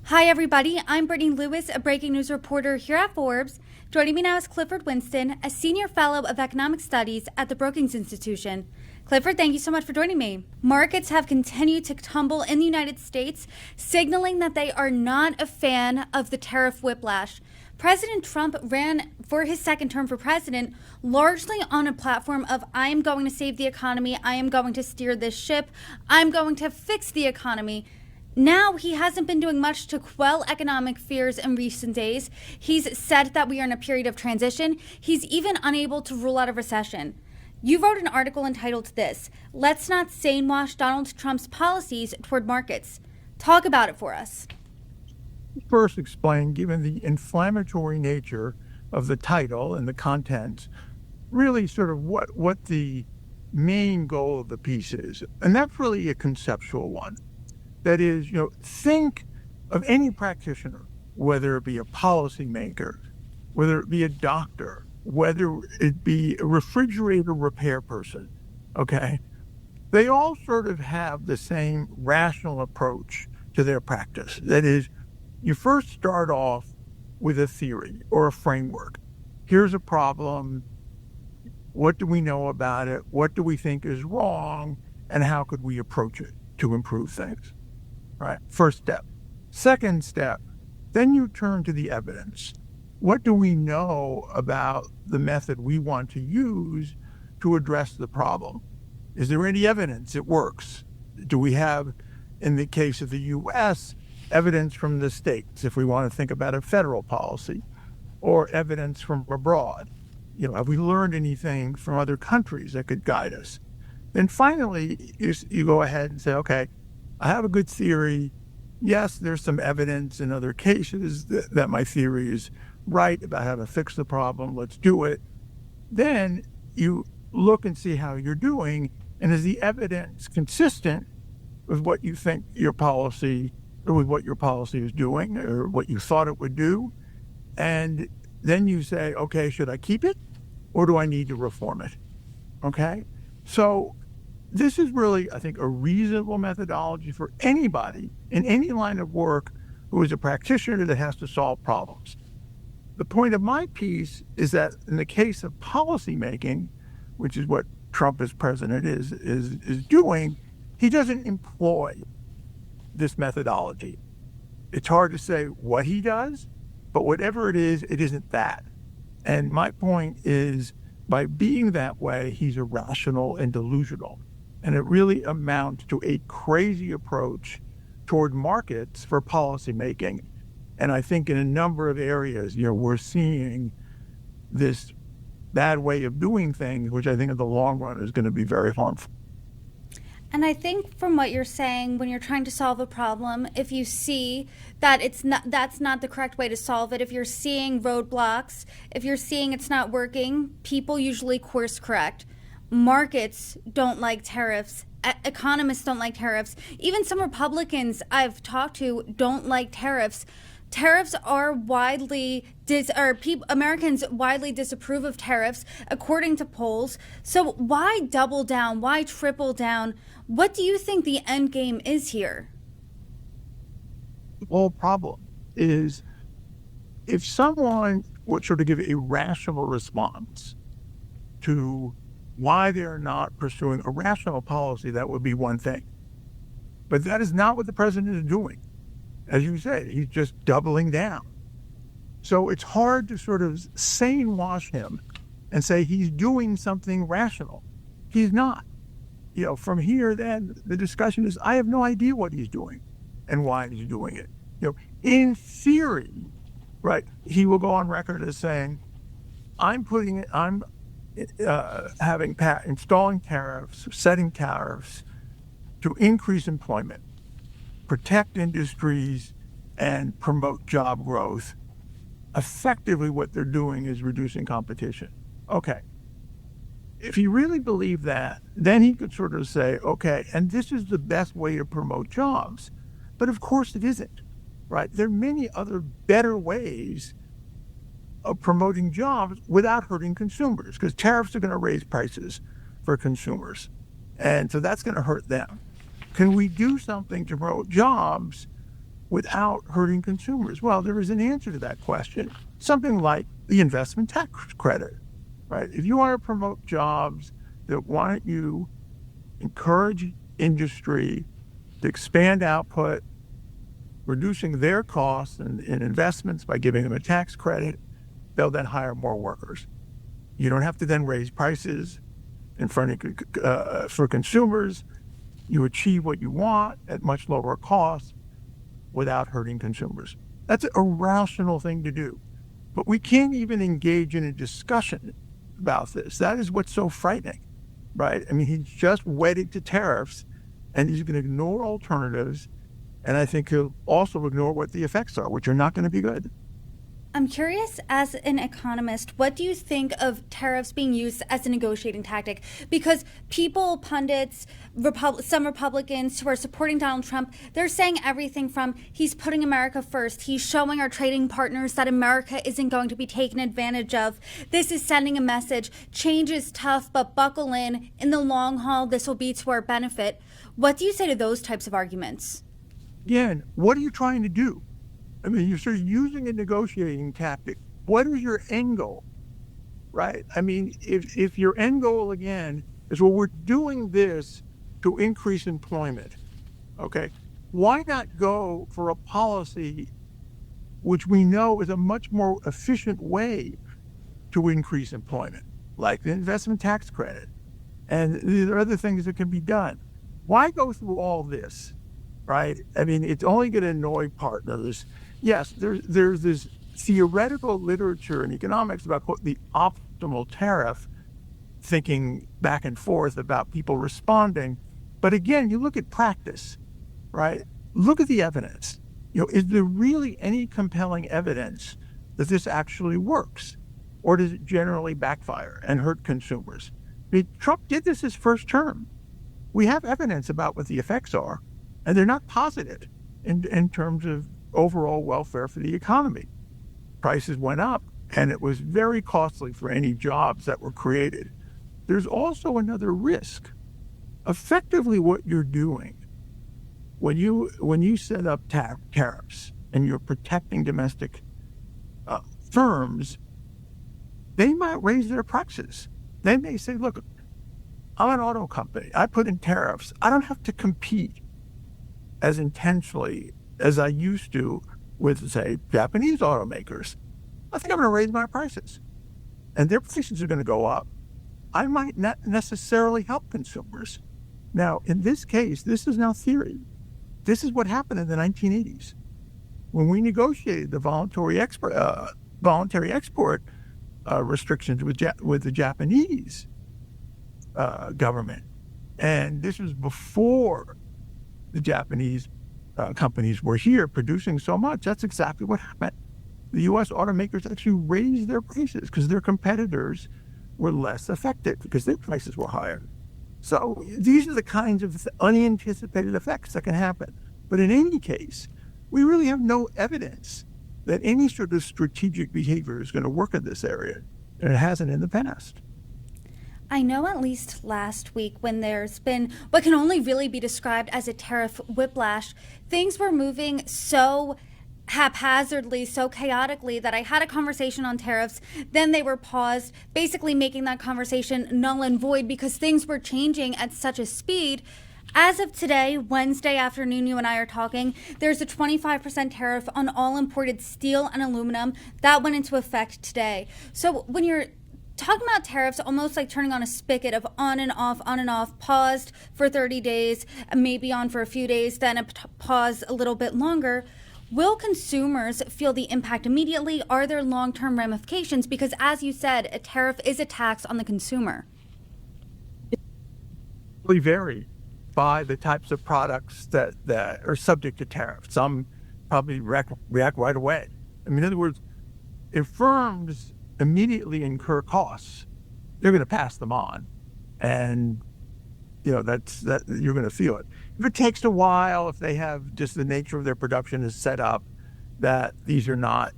Hi, everybody. I'm Brittany Lewis, a breaking news reporter here at Forbes. Joining me now is Clifford Winston, a senior fellow of economic studies at the Brookings Institution. Clifford, thank you so much for joining me. Markets have continued to tumble in the United States, signaling that they are not a fan of the tariff whiplash. President Trump ran for his second term for president largely on a platform of, I am going to save the economy, I am going to steer this ship, I'm going to fix the economy. Now, he hasn't been doing much to quell economic fears in recent days. He's said that we are in a period of transition. He's even unable to rule out a recession. You wrote an article entitled this, "Let's Not Sanewash Donald Trump's Policies Toward Markets." Talk about it for us. First explain, given the inflammatory nature of the title and the content, really sort of what the main goal of the piece is. And that's really a conceptual one. That is, think of any practitioner, whether it be a policymaker, whether it be a doctor, whether it be a refrigerator repair person, okay? They all sort of have the same rational approach to their practice. That is, you first start off with a theory or a framework. Here's a problem. What do we know about it? What do we think is wrong? And how could we approach it to improve things? Right. First step. Second step, then you turn to the evidence. What do we know about the method we want to use to address the problem? Is there any evidence it works? Do we have, in the case of the U.S., evidence from the states, if we want to think about a federal policy, or evidence from abroad? Have we learned anything from other countries that could guide us? Then finally, you go ahead and say, okay, I have a good theory. Yes, there's some evidence in other cases that my theory is right about how to fix the problem. Let's do it. Then you look and see how you're doing. And is the evidence consistent with what you think your policy, or with what your policy is doing, or what you thought it would do? And then you say, okay, should I keep it, or do I need to reform it? Okay? So this is really, I think, a reasonable methodology for anybody in any line of work who is a practitioner that has to solve problems. The point of my piece is that in the case of policymaking, which is what Trump as president is doing, he doesn't employ this methodology. It's hard to say what he does, but whatever it isn't that. And my point is, by being that way, he's irrational and delusional. And it really amounts to a crazy approach toward markets for policymaking. And I think in a number of areas, we're seeing this bad way of doing things, which I think in the long run is going to be very harmful. And I think from what you're saying, when you're trying to solve a problem, if you see that that's not the correct way to solve it, if you're seeing roadblocks, if you're seeing it's not working, people usually course correct. Markets don't like tariffs. Economists don't like tariffs. Even some Republicans I've talked to don't like tariffs. Tariffs are Americans widely disapprove of tariffs, according to polls. So why double down? Why triple down? What do you think the end game is here? The whole problem is, if someone would sort of give a rational response to why they're not pursuing a rational policy, that would be one thing. But that is not what the president is doing. As you said, he's just doubling down. So it's hard to sort of sane-wash him and say he's doing something rational. He's not. From here, then, the discussion is, I have no idea what he's doing and why he's doing it. In theory, right, he will go on record as saying, installing tariffs, setting tariffs to increase employment, protect industries, and promote job growth. Effectively, what they're doing is reducing competition. Okay. If he really believed that, then he could sort of say, okay, and this is the best way to promote jobs. But of course it isn't, right? There are many other better ways of promoting jobs without hurting consumers, because tariffs are going to raise prices for consumers. And so that's going to hurt them. Can we do something to promote jobs without hurting consumers? Well, there is an answer to that question. Something like the investment tax credit, right? If you want to promote jobs, that why don't you encourage industry to expand output, reducing their costs and investments by giving them a tax credit, they'll then hire more workers. You don't have to then raise prices in front of for consumers. You achieve what you want at much lower cost without hurting consumers. That's a rational thing to do. But we can't even engage in a discussion about this. That is what's so frightening, right? I mean, he's just wedded to tariffs, and he's going to ignore alternatives. And I think he'll also ignore what the effects are, which are not going to be good. I'm curious, as an economist, what do you think of tariffs being used as a negotiating tactic? Because people, pundits, some Republicans who are supporting Donald Trump, they're saying everything from he's putting America first, he's showing our trading partners that America isn't going to be taken advantage of. This is sending a message. Change is tough, but buckle in. In the long haul, this will be to our benefit. What do you say to those types of arguments? Again, what are you trying to do? I mean, you're sort of using a negotiating tactic. What is your end goal, right? I mean, if your end goal, again, is, well, we're doing this to increase employment, okay, why not go for a policy which we know is a much more efficient way to increase employment, like the investment tax credit? And there are other things that can be done. Why go through all this, right? I mean, it's only going to annoy partners. Yes, there's this theoretical literature in economics about the optimal tariff, thinking back and forth about people responding. But again, you look at practice, right? Look at the evidence. Is there really any compelling evidence that this actually works? Or does it generally backfire and hurt consumers? I mean, Trump did this his first term. We have evidence about what the effects are, and they're not positive in terms of overall welfare for the economy. Prices went up, and it was very costly for any jobs that were created. There's also another risk. Effectively, what you're doing when you set up tariffs and you're protecting domestic firms, they might raise their prices. They may say, look, I'm an auto company. I put in tariffs. I don't have to compete as intentionally as I used to with, say, Japanese automakers. I think I'm going to raise my prices. And their prices are going to go up. I might not necessarily help consumers. Now, in this case, this is now theory. This is what happened in the 1980s. When we negotiated the voluntary export restrictions with the Japanese government. And this was before the Japanese companies were here producing so much. That's exactly what happened. The U.S. automakers actually raised their prices because their competitors were less affected because their prices were higher. So these are the kinds of unanticipated effects that can happen. But in any case, we really have no evidence that any sort of strategic behavior is going to work in this area, and it hasn't in the past. I know at least last week when there's been what can only really be described as a tariff whiplash, things were moving so haphazardly, so chaotically that I had a conversation on tariffs, then they were paused, basically making that conversation null and void because things were changing at such a speed. As of today, Wednesday afternoon, you and I are talking, there's a 25% tariff on all imported steel and aluminum. That went into effect today. So when you're talking about tariffs, almost like turning on a spigot of on and off, paused for 30 days, maybe on for a few days, then a pause a little bit longer. Will consumers feel the impact immediately? Are there long-term ramifications? Because as you said, a tariff is a tax on the consumer. It really vary by the types of products that are subject to tariffs. Some probably react right away. I mean, in other words, if firms immediately incur costs, they're going to pass them on, and that you're going to feel it. If it takes a while, if they have just the nature of their production is set up that these are not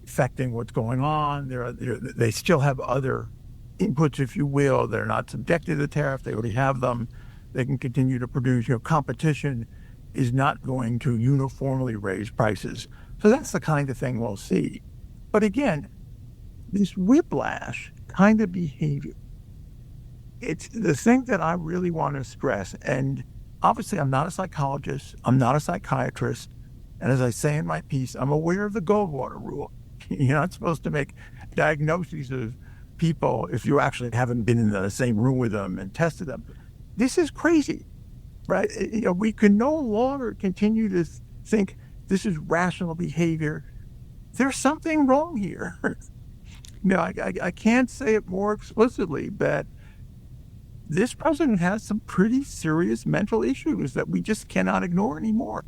affecting what's going on, they still have other inputs, if you will. They're not subjected to the tariff. They already have them. They can continue to produce. Competition is not going to uniformly raise prices. So that's the kind of thing we'll see. But again, this whiplash kind of behavior, it's the thing that I really want to stress. And obviously, I'm not a psychologist, I'm not a psychiatrist. And as I say in my piece, I'm aware of the Goldwater rule. You're not supposed to make diagnoses of people if you actually haven't been in the same room with them and tested them. This is crazy, right? We can no longer continue to think this is rational behavior. There's something wrong here. I can't say it more explicitly, but this president has some pretty serious mental issues that we just cannot ignore anymore.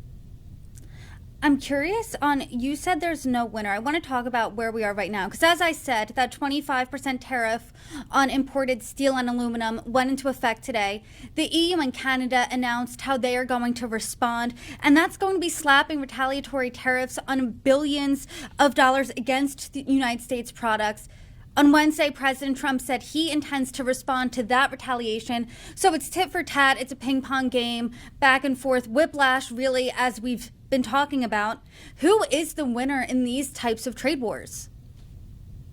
I'm curious you said there's no winner. I want to talk about where we are right now. Because as I said, that 25% tariff on imported steel and aluminum went into effect today. The EU and Canada announced how they are going to respond. And that's going to be slapping retaliatory tariffs on billions of dollars against the United States products. On Wednesday, President Trump said he intends to respond to that retaliation. So it's tit for tat. It's a ping pong game, back and forth, whiplash, really, as we've been talking about. Who is the winner in these types of trade wars?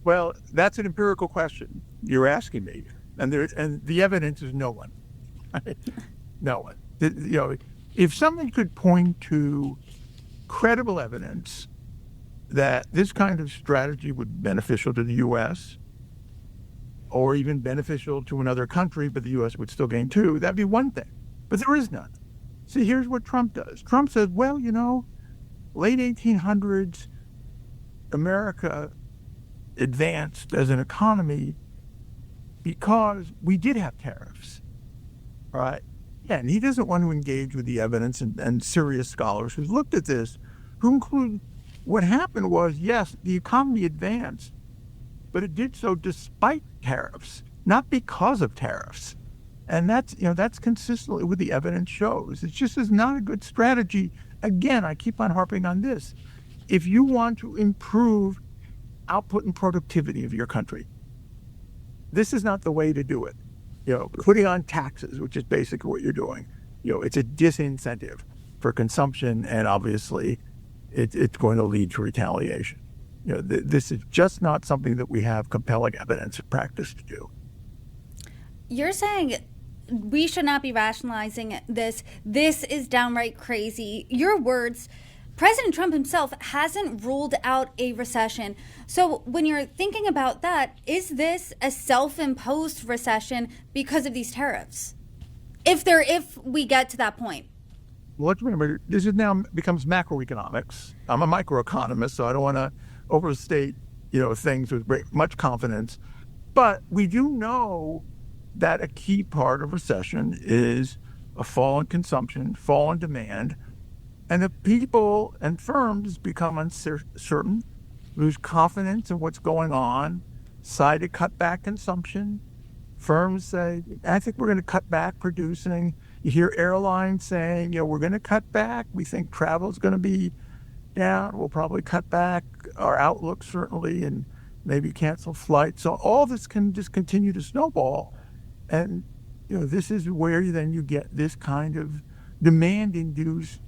Well, that's an empirical question you're asking me. And the evidence is no one. No one. If someone could point to credible evidence that this kind of strategy would be beneficial to the U.S. or even beneficial to another country, but the U.S. would still gain too, that'd be one thing. But there is none. See, here's what Trump does. Trump says, well, late 1800s, America advanced as an economy because we did have tariffs, all right? Yeah, and he doesn't want to engage with the evidence and serious scholars who've looked at this, who include what happened was, yes, the economy advanced, but it did so despite tariffs, not because of tariffs. And that's consistently what the evidence shows. It just is not a good strategy. Again, I keep on harping on this. If you want to improve output and productivity of your country, this is not the way to do it. Putting on taxes, which is basically what you're doing, it's a disincentive for consumption, and obviously it's going to lead to retaliation. This is just not something that we have compelling evidence of practice to do. You're saying we should not be rationalizing this. This is downright crazy. Your words. President Trump himself hasn't ruled out a recession. So when you're thinking about that, is this a self-imposed recession because of these tariffs? If we get to that point. Well, let's remember, this is now becomes macroeconomics. I'm a microeconomist, so I don't want to overstate, things with much confidence. But we do know that a key part of recession is a fall in consumption, fall in demand, and the people and firms become uncertain, lose confidence in what's going on, decide to cut back consumption. Firms say, I think we're going to cut back producing. You hear airlines saying, we're going to cut back. We think travel is going to be down. We'll probably cut back our outlook, certainly, and maybe cancel flights. So all this can just continue to snowball. And, this is where you get this kind of demand-induced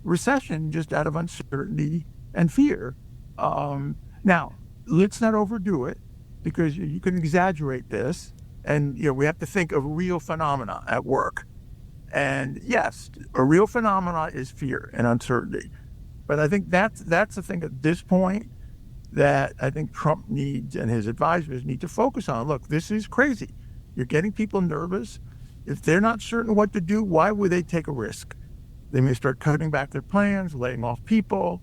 recession just out of uncertainty and fear. Now, let's not overdo it, because you can exaggerate this. And, we have to think of real phenomena at work. And yes, a real phenomena is fear and uncertainty. But I think that's the thing at this point that I think Trump needs and his advisors need to focus on. Look, this is crazy. You're getting people nervous. If they're not certain what to do, why would they take a risk? They may start cutting back their plans, laying off people.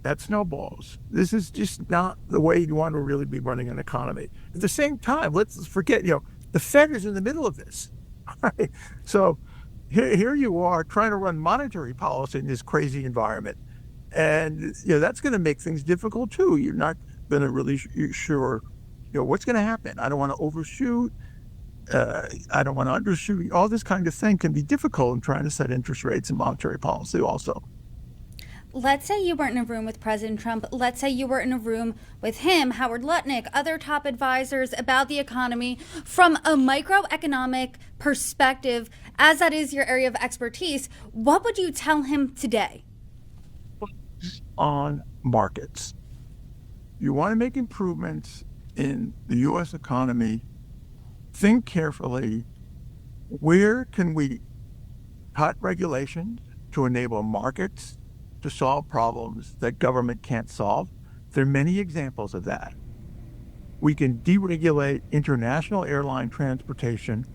That snowballs. This is just not the way you want to really be running an economy. At the same time, let's forget, the Fed is in the middle of this. Right? So here you are trying to run monetary policy in this crazy environment. And, that's going to make things difficult too. You're not going to really sure, what's going to happen. I don't want to overshoot. I don't want to undershoot. All this kind of thing can be difficult in trying to set interest rates and monetary policy also. let's say you weren't in a room with President Trump. Let's say you were in a room with him, Howard Lutnick, other top advisors about the economy from a microeconomic perspective, as that is your area of expertise. What would you tell him today? On markets. You want to make improvements in the U.S. economy, think carefully, where can we cut regulations to enable markets to solve problems that government can't solve? There are many examples of that. We can deregulate international airline transportation,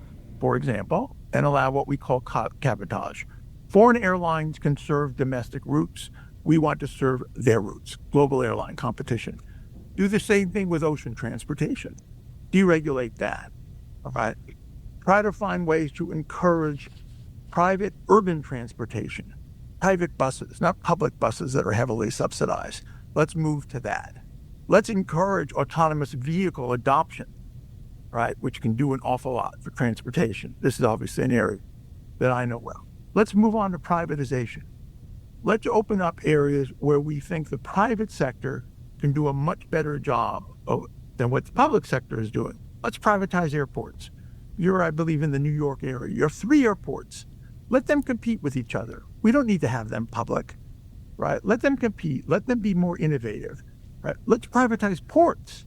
for example, and allow what we call cabotage. Foreign airlines can serve domestic routes. We want to serve their routes, global airline competition. Do the same thing with ocean transportation. Deregulate that, all right? Try to find ways to encourage private urban transportation, private buses, not public buses that are heavily subsidized. Let's move to that. Let's encourage autonomous vehicle adoption, right, which can do an awful lot for transportation. This is obviously an area that I know well. Let's move on to privatization. Let's open up areas where we think the private sector can do a much better job than what the public sector is doing. Let's privatize airports. You're, I believe, in the New York area. You have 3 airports. Let them compete with each other. We don't need to have them public, right? Let them compete. Let them be more innovative, right? Let's privatize ports,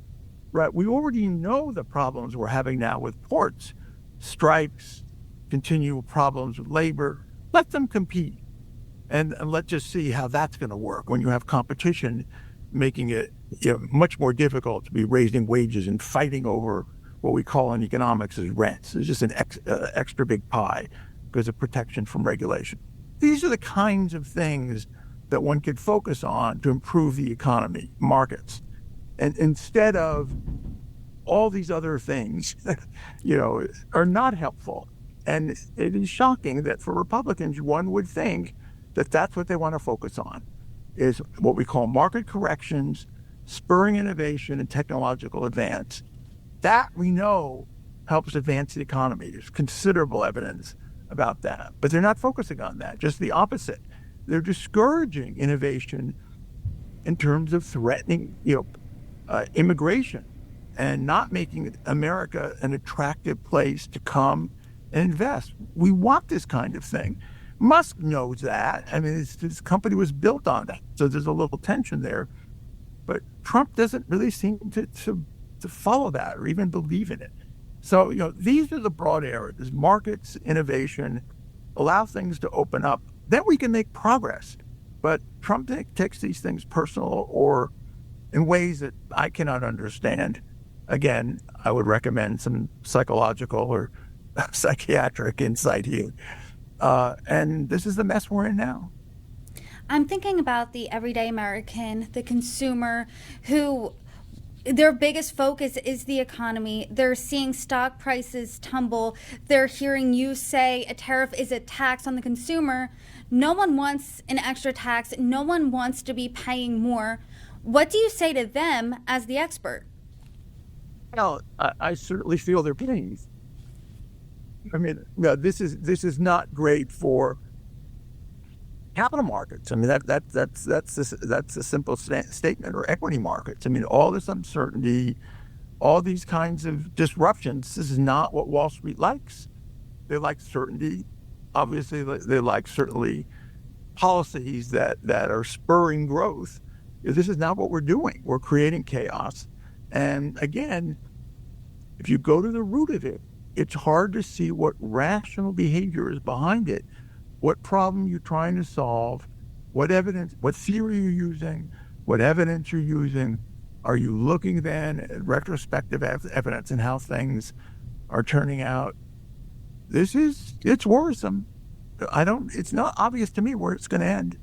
right? We already know the problems we're having now with ports, strikes, continual problems with labor. Let them compete. And let's just see how that's going to work when you have competition making it much more difficult to be raising wages and fighting over what we call in economics as rents. It's just an extra big pie because of protection from regulation. These are the kinds of things that one could focus on to improve the economy, markets. And instead of all these other things that, are not helpful. And it is shocking that for Republicans, one would think that that's what they want to focus on, is what we call market corrections, spurring innovation and technological advance. That we know helps advance the economy. There's considerable evidence about that, but they're not focusing on that, just the opposite. They're discouraging innovation in terms of threatening, immigration and not making America an attractive place to come and invest. We want this kind of thing. Musk knows that. I mean, his company was built on that. So there's a little tension there. But Trump doesn't really seem to follow that or even believe in it. So, these are the broad areas: markets, innovation, allow things to open up. Then we can make progress. But Trump takes these things personal or in ways that I cannot understand. Again, I would recommend some psychological or psychiatric insight here. And this is the mess we're in now. I'm thinking about the everyday American, the consumer, who their biggest focus is the economy. They're seeing stock prices tumble. They're hearing you say a tariff is a tax on the consumer. No one wants an extra tax. No one wants to be paying more. What do you say to them as the expert? Well, I certainly feel their pain. I mean, this is not great for capital markets. I mean, that's a simple statement. Or equity markets. I mean, all this uncertainty, all these kinds of disruptions. This is not what Wall Street likes. They like certainty. Obviously, they like certainly policies that are spurring growth. This is not what we're doing. We're creating chaos. And again, if you go to the root of it, it's hard to see what rational behavior is behind it, what problem you're trying to solve, what evidence, what theory you're using, what evidence you're using. Are you looking then at retrospective evidence and how things are turning out? It's worrisome. It's not obvious to me where it's going to end.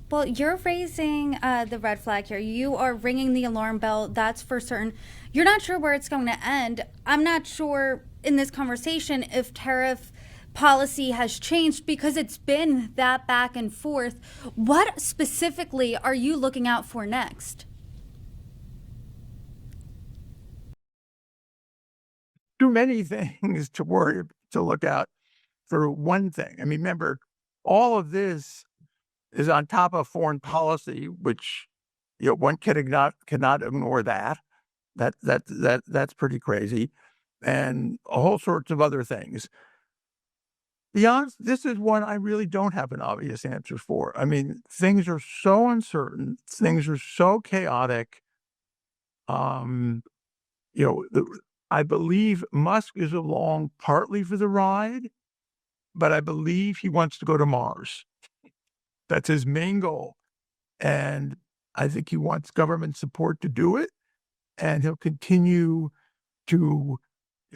Well, you're raising the red flag here. You are ringing the alarm bell. That's for certain. You're not sure where it's going to end. I'm not sure in this conversation if tariff policy has changed because it's been that back and forth. What specifically are you looking out for next? Too many things to look out for one thing. I mean, remember, all of this is on top of foreign policy, which one cannot ignore that. That's pretty crazy, and a whole sorts of other things. Beyond this is one I really don't have an obvious answer for. I mean, things are so uncertain, things are so chaotic. Um, I believe Musk is along partly for the ride, but I believe he wants to go to Mars. That's his main goal. And I think he wants government support to do it. And he'll continue to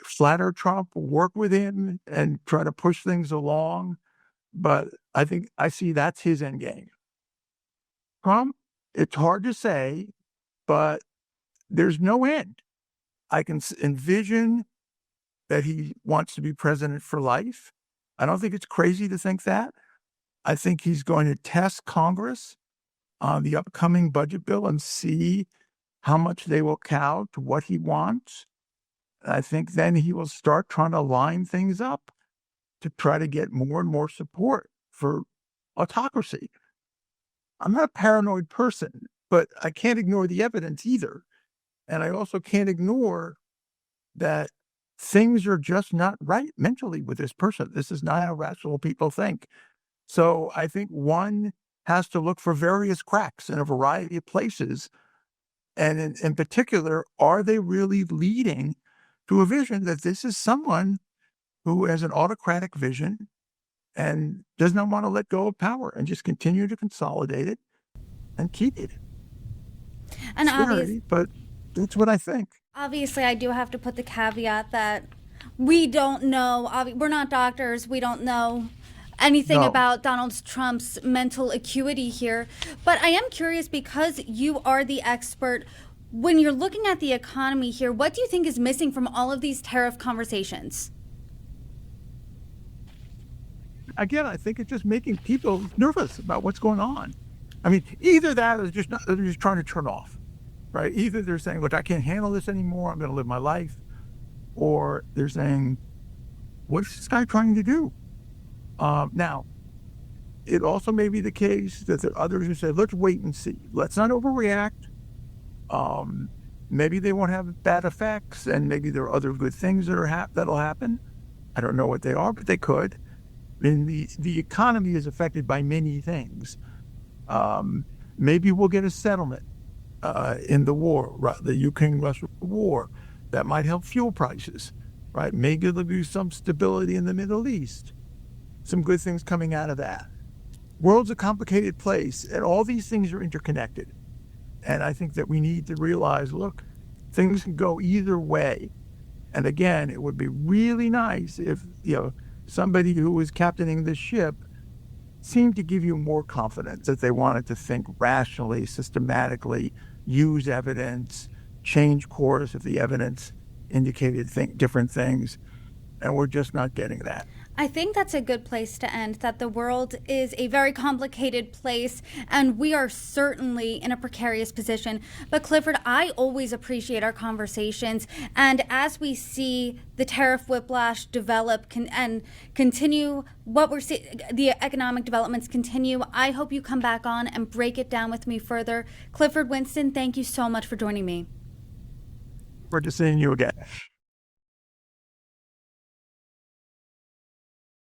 flatter Trump, work with him, and try to push things along. But I think I see that's his end game. Trump, it's hard to say, but there's no end. I can envision that he wants to be president for life. I don't think it's crazy to think that. I think he's going to test Congress on the upcoming budget bill and see how much they will cow to what he wants. I think then he will start trying to line things up to try to get more and more support for autocracy. I'm not a paranoid person, but I can't ignore the evidence either. And I also can't ignore that things are just not right mentally with this person. This is not how rational people think. So I think one has to look for various cracks in a variety of places. And in particular, are they really leading to a vision that this is someone who has an autocratic vision and does not want to let go of power and just continue to consolidate it and keep it? And Scary, but that's what I think. Obviously, I do have to put the caveat that we don't know. We're not doctors. We don't know anything about Donald Trump's mental acuity here. But I am curious, because you are the expert, when you're looking at the economy here, what do you think is missing from all of these tariff conversations? Again, I think it's just making people nervous about what's going on. I mean, either that or they're just trying to turn off, right? Either they're saying, look, I can't handle this anymore, I'm going to live my life. Or they're saying, what's this guy trying to do? Now, it also may be the case that there are others who say, let's wait and see. Let's not overreact. Maybe they won't have bad effects, and maybe there are other good things that'll happen. I don't know what they are, but they could. I mean, the economy is affected by many things. Maybe we'll get a settlement in the war, the Ukraine-Russia war, that might help fuel prices, right? Maybe there'll be some stability in the Middle East. Some good things coming out of that. World's a complicated place, and all these things are interconnected. And I think that we need to realize, look, things can go either way. And again, it would be really nice if, somebody who was captaining the ship seemed to give you more confidence, that they wanted to think rationally, systematically, use evidence, change course if the evidence indicated different things. And we're just not getting that. I think that's a good place to end, that the world is a very complicated place, and we are certainly in a precarious position. But Clifford, I always appreciate our conversations. And as we see the tariff whiplash develop and continue, what we're seeing, the economic developments continue, I hope you come back on and break it down with me further. Clifford Winston, thank you so much for joining me. We're just seeing you again.